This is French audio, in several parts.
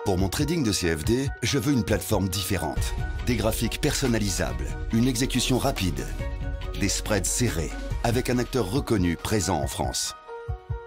Pour mon trading de CFD, je veux une plateforme différente. Des graphiques personnalisables, une exécution rapide, des spreads serrés, avec un acteur reconnu présent en France.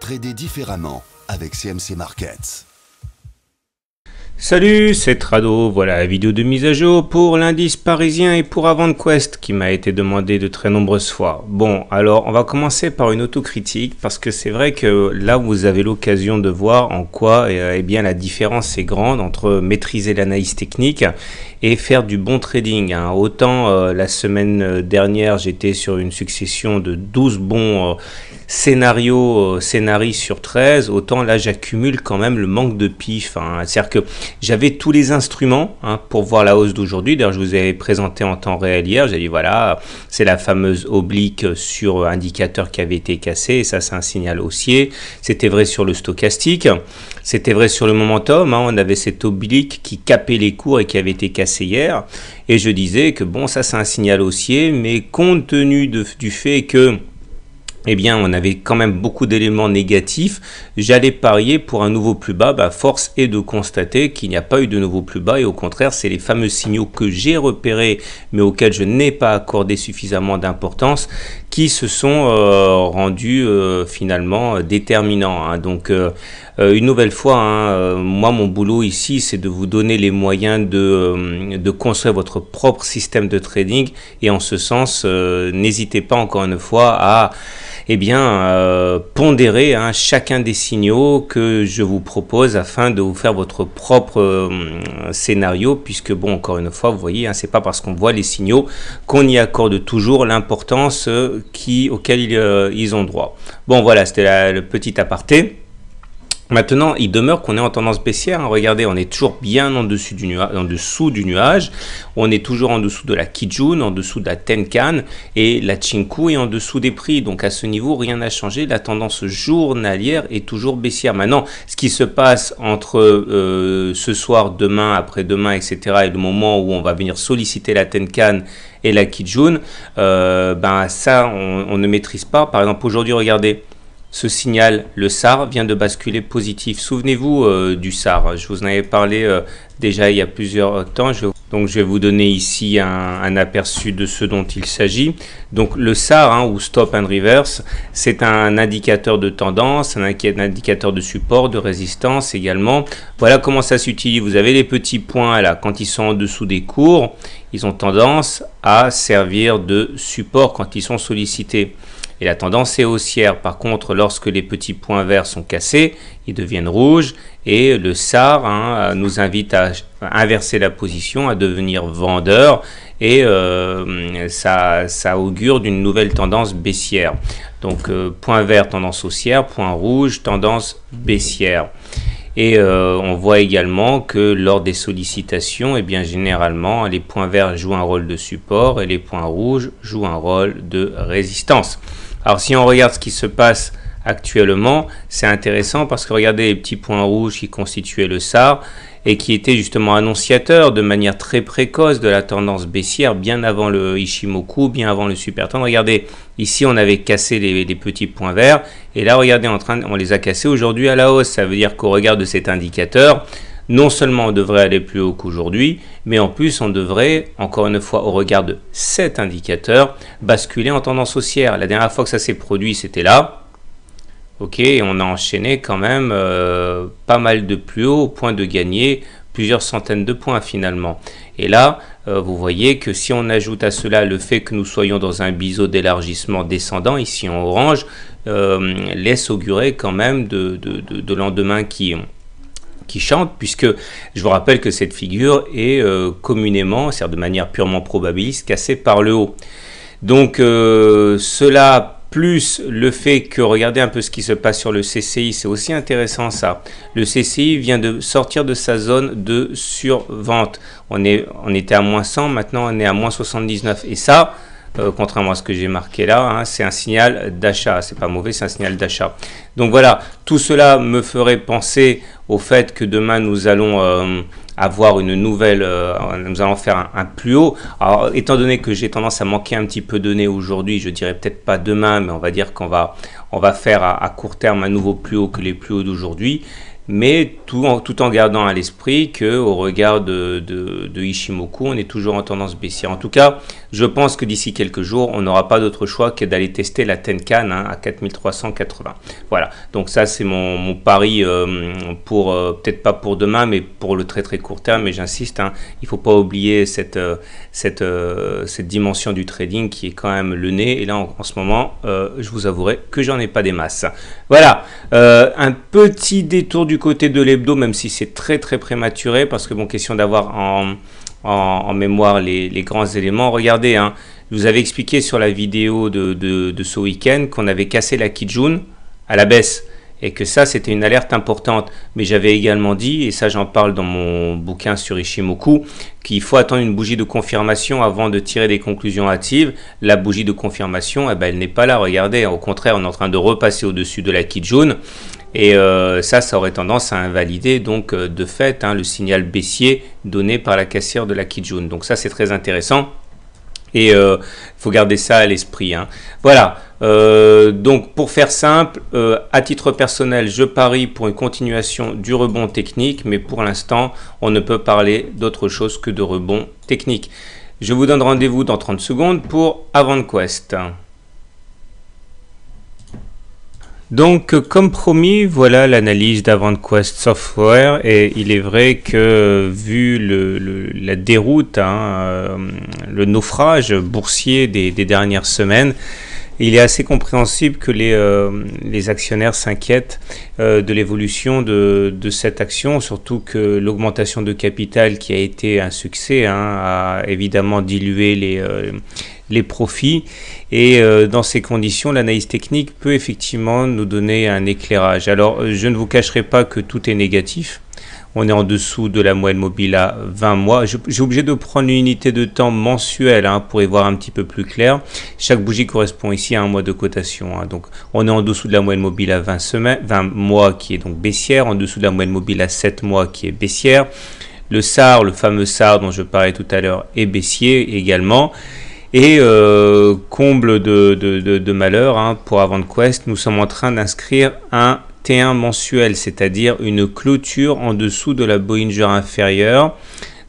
Trader différemment avec CMC Markets. Salut, c'est Trado, voilà la vidéo de mise à jour pour l'indice parisien et pour AvantQuest qui m'a été demandé de très nombreuses fois. Bon, alors on va commencer par une autocritique parce que c'est vrai que là vous avez l'occasion de voir en quoi eh bien, la différence est grande entre maîtriser l'analyse technique et faire du bon trading. Hein. Autant la semaine dernière j'étais sur une succession de 12 bons scénarii sur 13, autant là j'accumule quand même le manque de pif. Hein. C'est-à-dire que j'avais tous les instruments pour voir la hausse d'aujourd'hui. D'ailleurs, je vous avais présenté en temps réel hier. J'ai dit voilà, c'est la fameuse oblique sur indicateur qui avait été cassé. Et ça, c'est un signal haussier. C'était vrai sur le stochastique. C'était vrai sur le momentum. On avait cette oblique qui capait les cours et qui avait été cassée hier. Et je disais que bon, ça, c'est un signal haussier. Mais compte tenu du fait que eh bien, on avait quand même beaucoup d'éléments négatifs. J'allais parier pour un nouveau plus bas. Force est de constater qu'il n'y a pas eu de nouveau plus bas. Et au contraire, c'est les fameux signaux que j'ai repérés, mais auxquels je n'ai pas accordé suffisamment d'importance, qui se sont rendus finalement déterminants. Donc, une nouvelle fois, moi, mon boulot ici, c'est de vous donner les moyens de construire votre propre système de trading. Et en ce sens, n'hésitez pas encore une fois à pondérer chacun des signaux que je vous propose afin de vous faire votre propre scénario, puisque bon, encore une fois, vous voyez, c'est pas parce qu'on voit les signaux qu'on y accorde toujours l'importance auquel ils ont droit. Bon, voilà, c'était le petit aparté. Maintenant, il demeure qu'on est en tendance baissière. Regardez, on est toujours bien en dessous du nuage. On est toujours en dessous de la Kijun, en dessous de la Tenkan et la Chinku est en dessous des prix. Donc à ce niveau, rien n'a changé. La tendance journalière est toujours baissière. Maintenant, ce qui se passe entre ce soir, demain, après-demain, etc. et le moment où on va venir solliciter la Tenkan et la Kijun, ça, on ne maîtrise pas. Par exemple, aujourd'hui, regardez. Ce signal, le SAR, vient de basculer positif. Souvenez-vous du SAR. Je vous en avais parlé déjà il y a plusieurs temps. Donc je vais vous donner ici un aperçu de ce dont il s'agit. Donc le SAR, ou Stop and Reverse, c'est un indicateur de tendance, un indicateur de support, de résistance également. Voilà comment ça s'utilise. Vous avez les petits points là, quand ils sont en dessous des cours, ils ont tendance à servir de support quand ils sont sollicités. Et la tendance est haussière. Par contre, lorsque les petits points verts sont cassés, ils deviennent rouges. Et le SAR nous invite à inverser la position, à devenir vendeur. Et ça augure d'une nouvelle tendance baissière. Donc, point vert, tendance haussière. Point rouge, tendance baissière. Et on voit également que lors des sollicitations, généralement, les points verts jouent un rôle de support et les points rouges jouent un rôle de résistance. Alors, si on regarde ce qui se passe actuellement, c'est intéressant parce que regardez les petits points rouges qui constituaient le SAR et qui étaient justement annonciateurs de manière très précoce de la tendance baissière bien avant le Ichimoku, bien avant le super trend. Regardez, ici on avait cassé les petits points verts et là regardez, on les a cassés aujourd'hui à la hausse. Ça veut dire qu'au regard de cet indicateur, non seulement on devrait aller plus haut qu'aujourd'hui, mais en plus on devrait, encore une fois au regard de cet indicateur, basculer en tendance haussière. La dernière fois que ça s'est produit, c'était là. Ok, et on a enchaîné quand même pas mal de plus haut au point de gagner plusieurs centaines de points finalement. Et là, vous voyez que si on ajoute à cela le fait que nous soyons dans un biseau d'élargissement descendant, ici en orange, laisse augurer quand même de lendemain qui chante, puisque je vous rappelle que cette figure est communément, c'est-à-dire de manière purement probabiliste, cassée par le haut. Donc cela plus le fait que, regardez un peu ce qui se passe sur le CCI, c'est aussi intéressant ça. Le CCI vient de sortir de sa zone de survente. On était à moins 100, maintenant on est à moins 79. Et ça, contrairement à ce que j'ai marqué là, c'est un signal d'achat. C'est pas mauvais, c'est un signal d'achat. Donc voilà, tout cela me ferait penser au fait que demain nous allons avoir une nouvelle, nous allons faire un plus haut. Alors, étant donné que j'ai tendance à manquer un petit peu de nez aujourd'hui, je dirais peut-être pas demain, mais on va dire qu'on va faire à court terme un nouveau plus haut que les plus hauts d'aujourd'hui. mais tout en gardant à l'esprit qu'au regard de Ichimoku, on est toujours en tendance baissière. En tout cas, je pense que d'ici quelques jours, on n'aura pas d'autre choix que d'aller tester la Tenkan à 4380. Voilà, donc ça c'est mon pari pour, peut-être pas pour demain, mais pour le très très court terme, mais j'insiste, il ne faut pas oublier cette dimension du trading qui est quand même le nez, et là en ce moment, je vous avouerai que j'en ai pas des masses. Voilà, un petit détour du côté de l'hebdo, même si c'est très très prématuré, parce que bon, question d'avoir en mémoire les grands éléments. Regardez, je vous avais expliqué sur la vidéo de ce week-end qu'on avait cassé la Kijun à la baisse, et que ça c'était une alerte importante, mais j'avais également dit, et ça j'en parle dans mon bouquin sur Ichimoku, qu'il faut attendre une bougie de confirmation avant de tirer des conclusions hâtives. La bougie de confirmation, elle n'est pas là, regardez, au contraire on est en train de repasser au-dessus de la Kijun, et ça aurait tendance à invalider donc de fait le signal baissier donné par la caissière de la Kijun. Donc ça c'est très intéressant, et il faut garder ça à l'esprit. Voilà, donc pour faire simple, à titre personnel, je parie pour une continuation du rebond technique, mais pour l'instant, on ne peut parler d'autre chose que de rebond technique. Je vous donne rendez-vous dans 30 secondes pour AvantQuest. Donc, comme promis, voilà l'analyse d'AvantQuest Software, et il est vrai que vu la déroute, le naufrage boursier des dernières semaines, il est assez compréhensible que les actionnaires s'inquiètent de l'évolution de cette action, surtout que l'augmentation de capital qui a été un succès a évidemment dilué les profits, et dans ces conditions, l'analyse technique peut effectivement nous donner un éclairage. Alors, je ne vous cacherai pas que tout est négatif. On est en dessous de la moyenne mobile à 20 mois. J'ai obligé de prendre une unité de temps mensuelle pour y voir un petit peu plus clair. Chaque bougie correspond ici à un mois de cotation. Donc, on est en dessous de la moyenne mobile à 20 mois qui est donc baissière, en dessous de la moyenne mobile à 7 mois qui est baissière. Le SAR, le fameux SAR dont je parlais tout à l'heure, est baissier également. Et comble de malheur pour AvantQuest, nous sommes en train d'inscrire un T1 mensuel, c'est-à-dire une clôture en dessous de la Bollinger inférieure,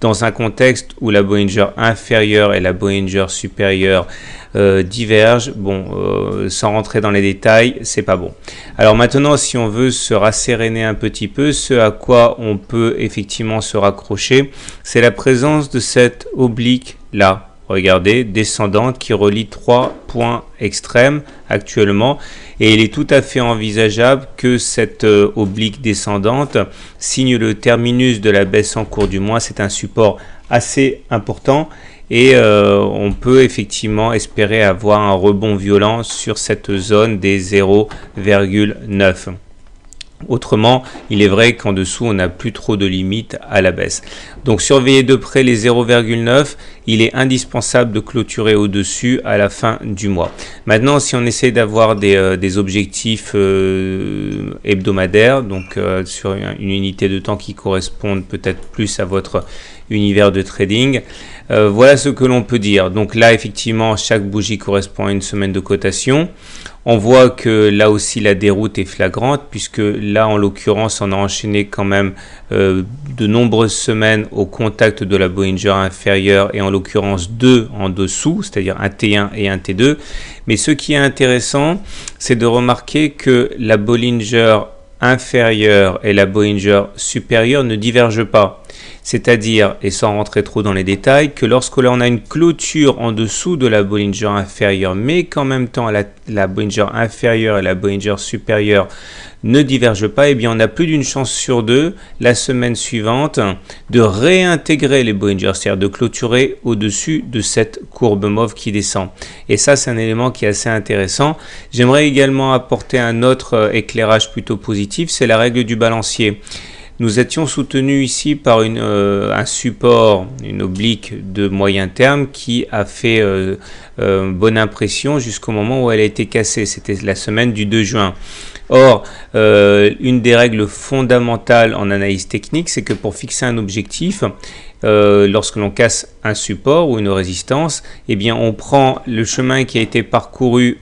dans un contexte où la Bollinger inférieure et la Bollinger supérieure divergent. Bon, sans rentrer dans les détails, c'est pas bon. Alors maintenant, si on veut se rasséréner un petit peu, ce à quoi on peut effectivement se raccrocher, c'est la présence de cette oblique là. Regardez, descendante qui relie 3 points extrêmes actuellement, et il est tout à fait envisageable que cette oblique descendante signe le terminus de la baisse en cours du mois. C'est un support assez important, et on peut effectivement espérer avoir un rebond violent sur cette zone des 0,9. Autrement, il est vrai qu'en dessous, on n'a plus trop de limites à la baisse. Donc, surveillez de près les 0,9. Il est indispensable de clôturer au-dessus à la fin du mois. Maintenant, si on essaie d'avoir des objectifs hebdomadaires, donc sur une unité de temps qui correspondent peut-être plus à votre univers de trading, voilà ce que l'on peut dire. Donc là, effectivement, chaque bougie correspond à une semaine de cotation. On voit que là aussi la déroute est flagrante, puisque là en l'occurrence on a enchaîné quand même de nombreuses semaines au contact de la Bollinger inférieure, et en l'occurrence 2 en dessous, c'est-à-dire un T1 et un T2. Mais ce qui est intéressant, c'est de remarquer que la Bollinger inférieure et la Bollinger supérieure ne divergent pas. C'est-à-dire, et sans rentrer trop dans les détails, que lorsque l'on a une clôture en dessous de la Bollinger inférieure, mais qu'en même temps la Bollinger inférieure et la Bollinger supérieure ne divergent pas, eh bien on a plus d'une chance sur deux la semaine suivante de réintégrer les Bollinger, c'est-à-dire de clôturer au-dessus de cette courbe mauve qui descend. Et ça, c'est un élément qui est assez intéressant. J'aimerais également apporter un autre éclairage plutôt positif, c'est la règle du balancier. Nous étions soutenus ici par un support, une oblique de moyen terme qui a fait bonne impression jusqu'au moment où elle a été cassée. C'était la semaine du 2 juin. Or, une des règles fondamentales en analyse technique, c'est que pour fixer un objectif, lorsque l'on casse un support ou une résistance, eh bien, on prend le chemin qui a été parcouru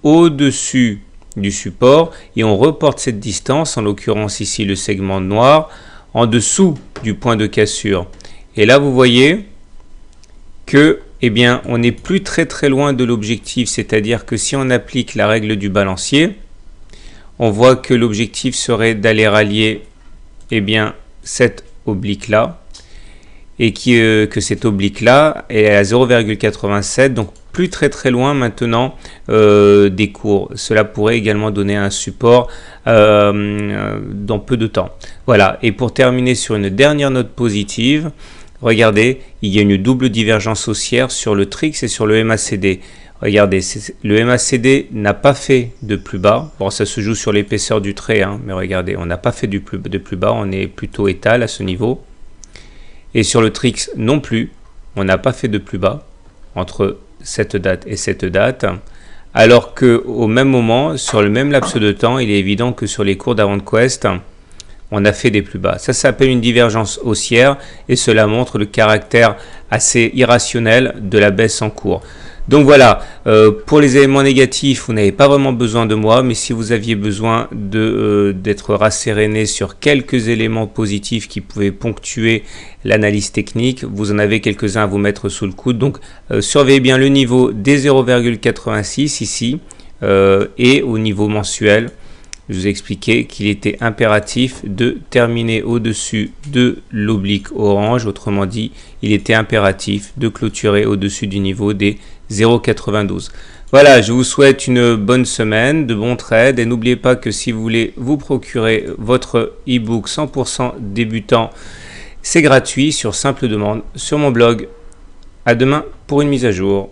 au-dessus du support et on reporte cette distance, en l'occurrence ici le segment noir, en dessous du point de cassure. Et là vous voyez que eh bien, on n'est plus très loin de l'objectif, c'est-à-dire que si on applique la règle du balancier, on voit que l'objectif serait d'aller rallier eh bien, cette oblique-là, et que cette oblique-là est à 0,87, donc plus très loin maintenant des cours. Cela pourrait également donner un support dans peu de temps. Voilà, et pour terminer sur une dernière note positive, regardez, il y a une double divergence haussière sur le TRIX et sur le MACD. Regardez, le MACD n'a pas fait de plus bas. Bon, ça se joue sur l'épaisseur du trait, hein, mais regardez, on n'a pas fait de plus bas, on est plutôt étal à ce niveau. Et sur le TRIX non plus, on n'a pas fait de plus bas entre cette date et cette date. Alors qu'au même moment, sur le même laps de temps, il est évident que sur les cours d'avant-quest, on a fait des plus bas. Ça s'appelle une divergence haussière et cela montre le caractère assez irrationnel de la baisse en cours. Donc voilà, pour les éléments négatifs, vous n'avez pas vraiment besoin de moi, mais si vous aviez besoin d'être rasséréné sur quelques éléments positifs qui pouvaient ponctuer l'analyse technique, vous en avez quelques-uns à vous mettre sous le coude. Donc surveillez bien le niveau des 0,86 ici et au niveau mensuel. Je vous ai expliqué qu'il était impératif de terminer au-dessus de l'oblique orange. Autrement dit, il était impératif de clôturer au-dessus du niveau des 0,92. Voilà, je vous souhaite une bonne semaine, de bons trades. Et n'oubliez pas que si vous voulez vous procurer votre e-book 100% débutant, c'est gratuit sur simple demande sur mon blog. À demain pour une mise à jour.